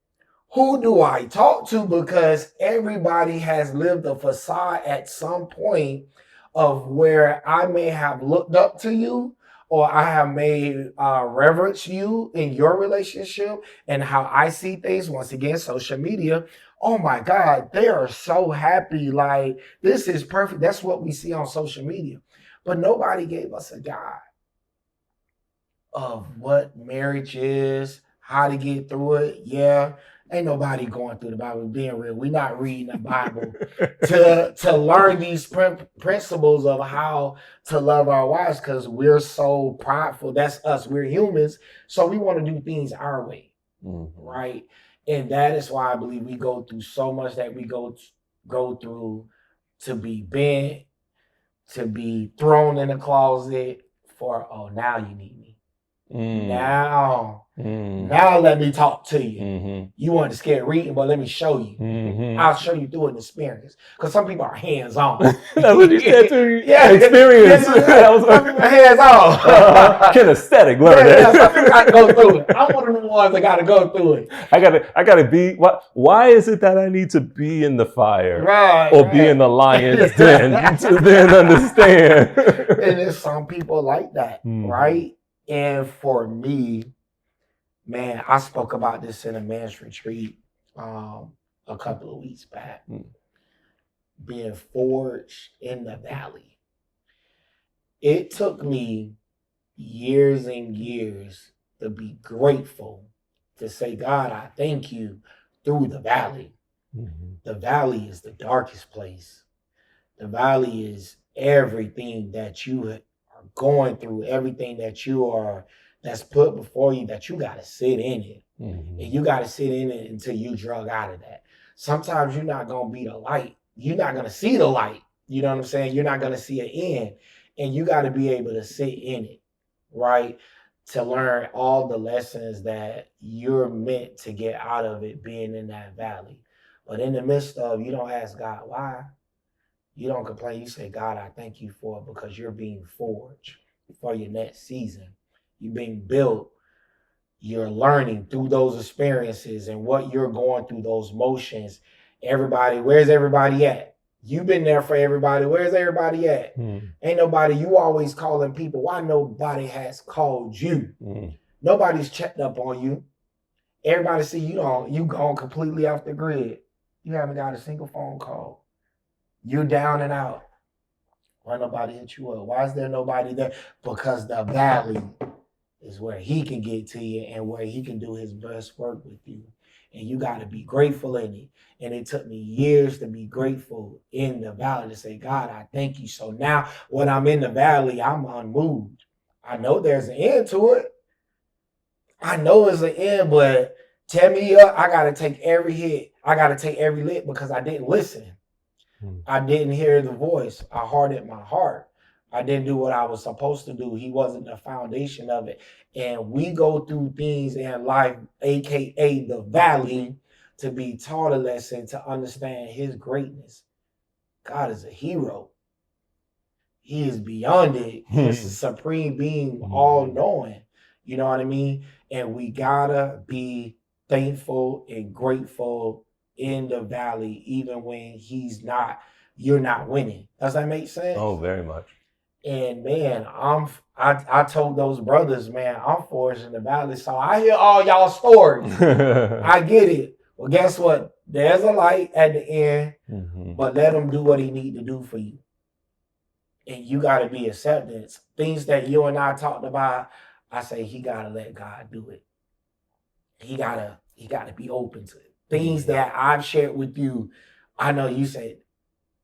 who do I talk to? Because everybody has lived a facade at some point of where I may have looked up to you or I have made reverence you in your relationship and how I see things. Once again, social media. Oh my God, they are so happy. Like, this is perfect. That's what we see on social media. But nobody gave us a guide of what marriage is, how to get through it. Yeah, ain't nobody going through the Bible, being real. We're not reading the Bible to learn these principles of how to love our wives because we're so prideful. That's us. We're humans. So we want to do things our way, right? And that is why I believe we go through so much that we go through to be bent, to be thrown in a closet for, oh, now you need me. Now let me talk to you. You want to scare reading, but let me show you. I'll show you through an experience. Because some people are hands-on. That's what you said to me. Yeah, experience. Some people are hands-on. Kinesthetic learning. Yeah, some people got to go through it. I'm one of the ones that got to go through it. I gotta be. Why is it that I need to be in the fire, be in the lion's den to then understand? And there's some people like that, right? And for me, man, I spoke about this in a men's retreat a couple of weeks back. Being forged in the valley. It took me years and years to be grateful, to say, God, I thank you through the valley. The valley is the darkest place. The valley is everything that you are going through, everything that's put before you, that you got to sit in it. And you got to sit in it until you drug out of that. Sometimes you're not going to be the light. You're not going to see the light. You know what I'm saying? You're not going to see an end. And you got to be able to sit in it, right? to learn all the lessons that you're meant to get out of it being in that valley. But in the midst of, you don't ask God why. You don't complain. You say, God, I thank you for it because you're being forged for your next season. You're being built. You're learning through those experiences and what you're going through, those motions. Everybody, where's everybody at? You've been there for everybody. Where's everybody at? Ain't nobody, you always calling people. Why nobody has called you? Nobody's checked up on you. Everybody see you gone completely off the grid. You haven't got a single phone call. You're down and out. Why nobody hit you up? Why is there nobody there? Because the valley is where he can get to you and where he can do his best work with you. And you got to be grateful in it. And it took me years to be grateful in the valley to say, God, I thank you. So now when I'm in the valley, I'm unmoved. I know there's an end to it. I know it's an end, but tear me up. I got to take every hit. I got to take every lick because I didn't listen. I didn't hear the voice. I hardened my heart. I didn't do what I was supposed to do. He wasn't the foundation of it. And we go through things in life, AKA the valley, to be taught a lesson, to understand his greatness. God is a hero. He is beyond it. He's the supreme being, all knowing. You know what I mean? And we gotta be thankful and grateful in the valley, even when you're not winning. Does that make sense? Oh, very much. And man, I told those brothers, man, I'm forged in the valley. So I hear all y'all stories. I get it. Well, guess what? There's a light at the end, but let him do what he need to do for you. And you got to be acceptance. Things that you and I talked about, I say he got to let God do it. He got to be open to it. Things that I've shared with you, I know you said,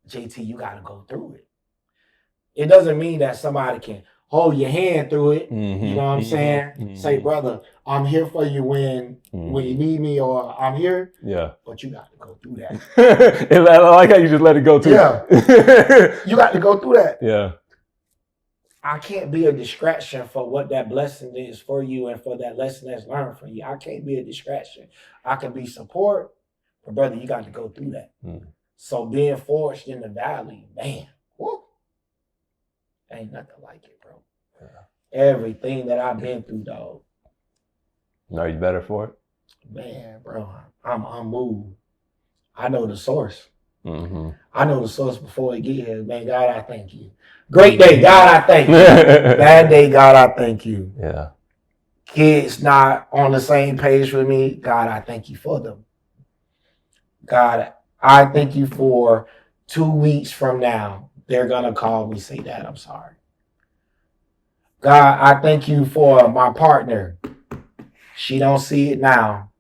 JT, you got to go through it. It doesn't mean that somebody can hold your hand through it. You know what I'm saying? Say, brother, I'm here for you when you need me, or I'm here. Yeah. But you got to go through that. I like how you just let it go too. Yeah. You got to go through that. Yeah. I can't be a distraction for what that blessing is for you and for that lesson that's learned from you. I can't be a distraction. I can be support, but brother, you got to go through that. So being forged in the valley, man, whoo, ain't nothing like it, bro. Yeah. Everything that I've been through, dog. Are you better for it? Man, bro, I'm unmoved. I know the source. I know the source before it get here. Man, God, I thank you. Great day, God, I thank you. Bad day, God, I thank you. Yeah. Kids not on the same page with me, God, I thank you for them. God, I thank you for 2 weeks from now, they're going to call me, say, Dad, I'm sorry. God, I thank you for my partner. She don't see it now.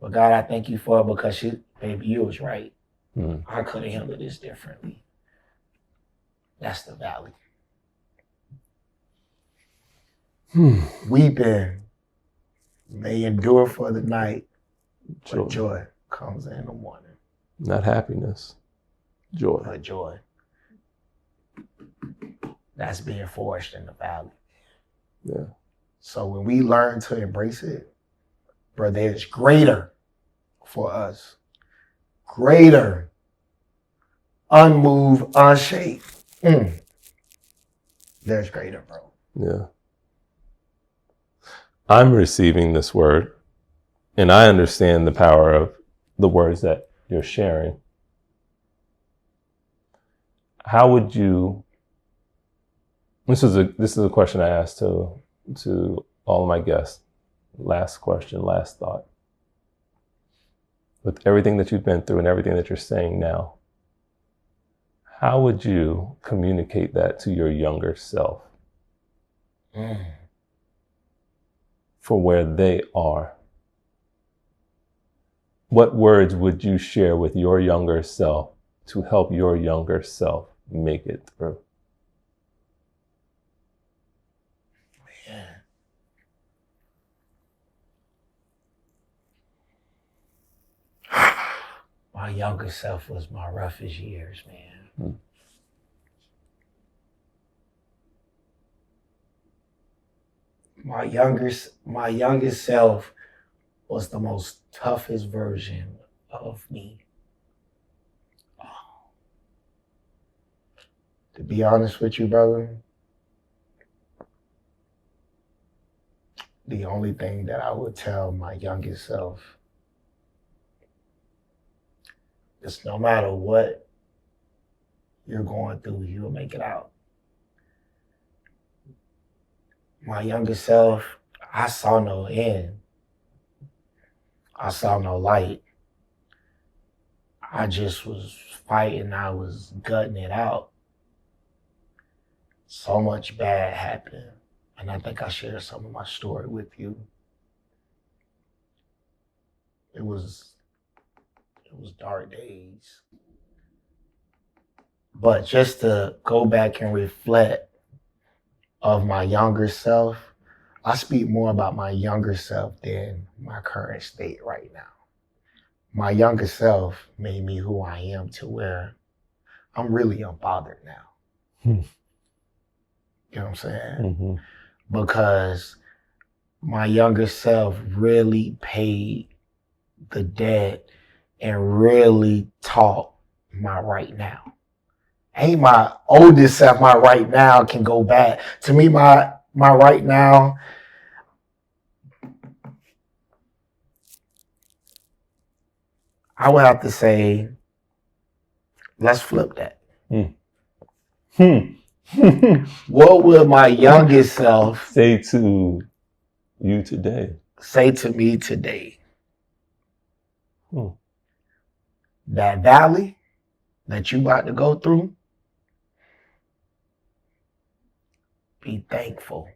But God, I thank you for it because baby, you was right. I could have handled this differently. That's the valley. Weeping may endure for the night, but joy comes in the morning. Not happiness, joy. But joy. That's being forged in the valley. Yeah. So when we learn to embrace it, bro, there's greater for us. Greater. Unmoved, unshaped. There's greater, bro. Yeah. I'm receiving this word, and I understand the power of the words that you're sharing. How would you? This is a question I asked to all of my guests. Last question, last thought. With everything that you've been through and everything that you're saying now, how would you communicate that to your younger self? For where they are? What words would you share with your younger self to help your younger self make it through? Man. My younger self was my roughest years, man. My youngest self was the most toughest version of me. To be honest with you, brother, the only thing that I would tell my youngest self is no matter what you're going through, you'll make it out. My youngest self, I saw no end. I saw no light. I just was fighting. I was gutting it out. So much bad happened. And I think I shared some of my story with you. It was dark days. But just to go back and reflect of my younger self, I speak more about my younger self than my current state right now. My younger self made me who I am to where I'm really unbothered now. You know what I'm saying? Because my younger self really paid the debt and really taught my right now. Ain't my oldest self, my right now can go back. To me, my right now, I would have to say, let's flip that. What would my youngest self say to you today? Say to me today? That valley that you about to go through, be thankful.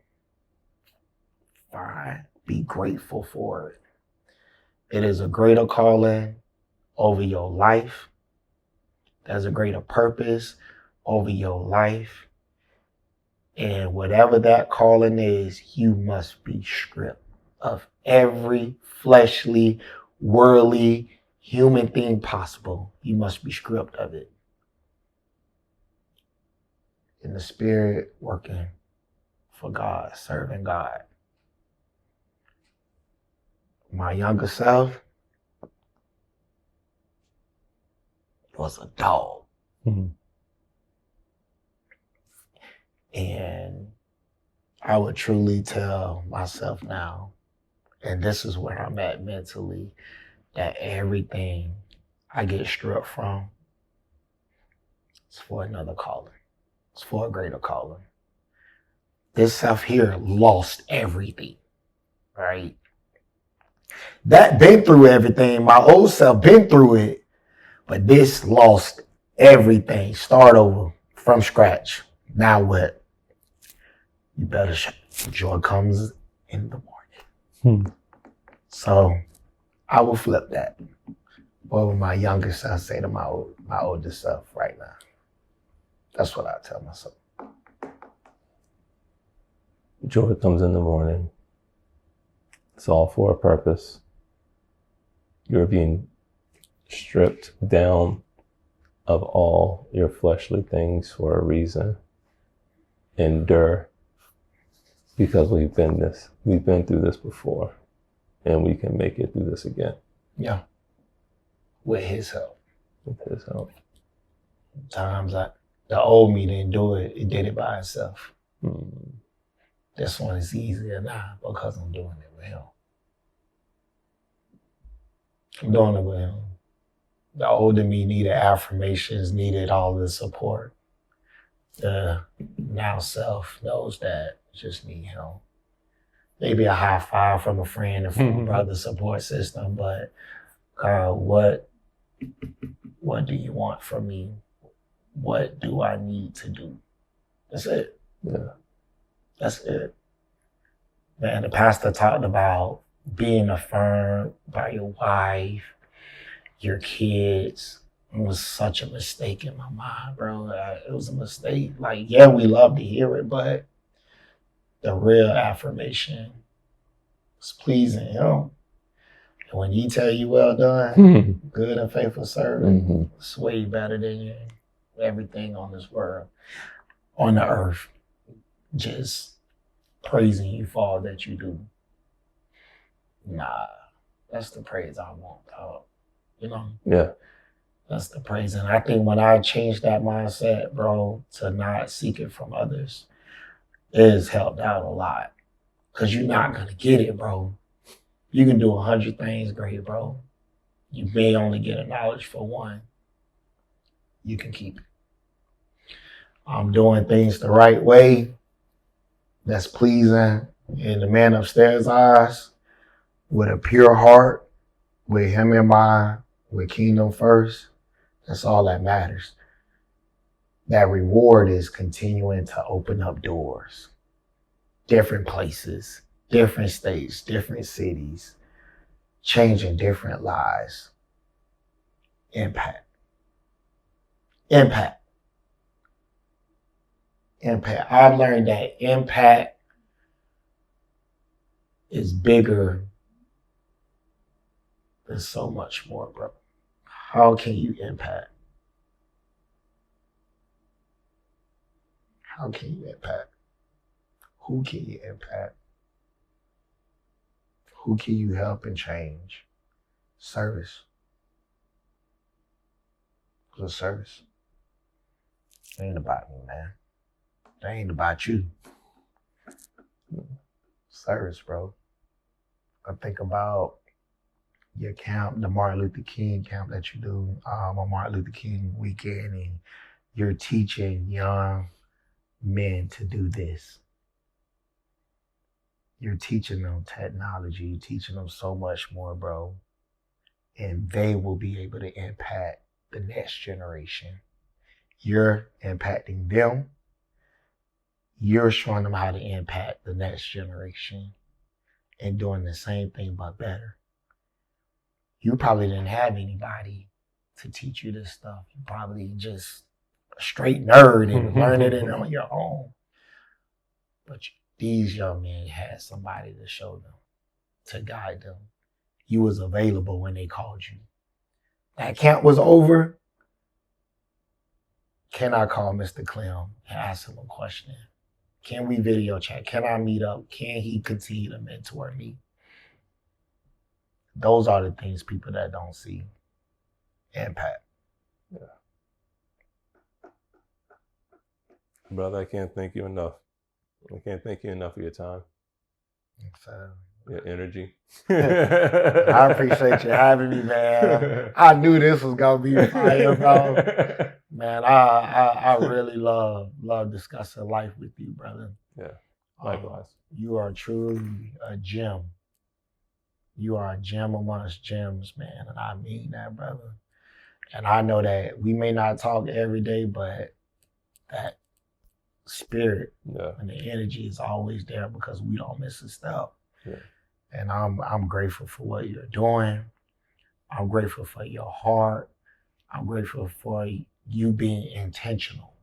Fine. Be grateful for it. It is a greater calling over your life. There's a greater purpose over your life. And whatever that calling is, you must be stripped of every fleshly, worldly, human thing possible. You must be stripped of it. In the spirit, working for God, serving God. My younger self was a dog. And I would truly tell myself now, and this is where I'm at mentally, that everything I get stripped from is for another calling. It's for a greater calling. This self here lost everything, right? That been through everything. My old self been through it, but this lost everything. Start over from scratch. Now what? You better joy comes in the morning. So I will flip that. What would my younger self say to my older self right now? That's what I tell myself. Joy comes in the morning. It's all for a purpose. You're being stripped down of all your fleshly things for a reason. Endure. Because we've been through this before, and we can make it through this again. Yeah. With his help. With his help. Times the old me didn't do it. It did it by itself. This one is easier now because I'm doing it with him. I'm doing it with him. The older me needed affirmations, needed all the support. The now self knows that just need help. Maybe a high five from a friend and from a brother support system, but God, what do you want from me? What do I need to do? That's it. Yeah. That's it. Man, the pastor talked about being affirmed by your wife, your kids. It was such a mistake in my mind, bro. It was a mistake. Like, yeah, we love to hear it, but the real affirmation is pleasing him. And when he tell you well done, good and faithful servant, it's way better than everything on this world, on the earth. Just praising you for all that you do. Nah, that's the praise I want, dog. You know? Yeah. That's the praise. And I think when I changed that mindset, bro, to not seek it from others, it has helped out a lot. Because you're not going to get it, bro. You can do 100 things great, bro. You may only get a knowledge for one. You can keep it. I'm doing things the right way that's pleasing in the man upstairs' eyes, with a pure heart, with him in mind, with kingdom first. That's all that matters. That reward is continuing to open up doors, different places, different states, different cities, changing different lives. Impact. Impact. Impact. I've learned that impact is bigger than so much more, bro. How can you impact? How can you impact? Who can you impact? Who can you help and change? Service. It's a service. It ain't about me, man. It ain't about you. Service, bro. I think about your camp, the Martin Luther King camp that you do on Martin Luther King weekend, and you're teaching young men to do this. You're teaching them technology, you're teaching them so much more, bro. And they will be able to impact the next generation. You're impacting them. You're showing them how to impact the next generation and doing the same thing but better. You probably didn't have anybody to teach you this stuff. You probably just a straight nerd and learning it on your own. But these young men had somebody to show them, to guide them. You was available when they called you. That camp was over. Can I call Mr. Clem and ask him a question? Can we video chat? Can I meet up? Can he continue to mentor me? Those are the things people that don't see impact. Yeah. Brother, I can't thank you enough. I can't thank you enough for your time. Your energy. I appreciate you having me, man. I knew this was gonna be fire, bro. Man, I really love discussing life with you, brother. Yeah, likewise. You are truly a gem. You are a gem amongst gems, man, and I mean that, brother. And I know that we may not talk every day, but that spirit and the energy is always there because we don't miss a step. Yeah. And I'm grateful for what you're doing. I'm grateful for your heart. I'm grateful for you being intentional.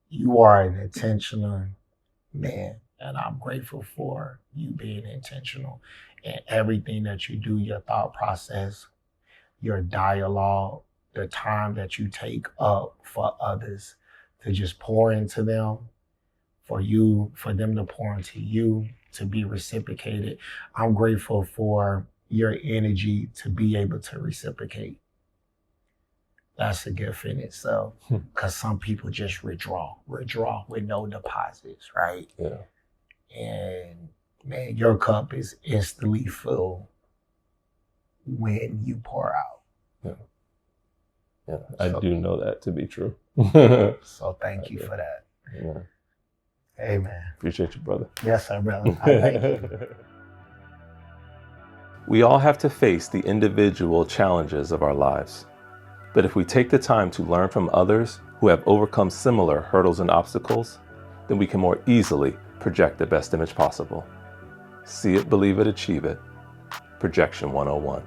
You are an intentional man, and I'm grateful for you being intentional in everything that you do, your thought process, your dialogue, the time that you take up for others to just pour into them, for them to pour into you, to be reciprocated. I'm grateful for your energy to be able to reciprocate. That's a gift in itself, because some people just withdraw with no deposits, right? Yeah. And man, your cup is instantly full when you pour out. Yeah. Yeah, I do know that to be true. So thank you for that. Yeah. Amen. Appreciate you, brother. Yes, sir, brother. I thank you. We all have to face the individual challenges of our lives. But if we take the time to learn from others who have overcome similar hurdles and obstacles, then we can more easily project the best image possible. See it, believe it, achieve it. Projection 101.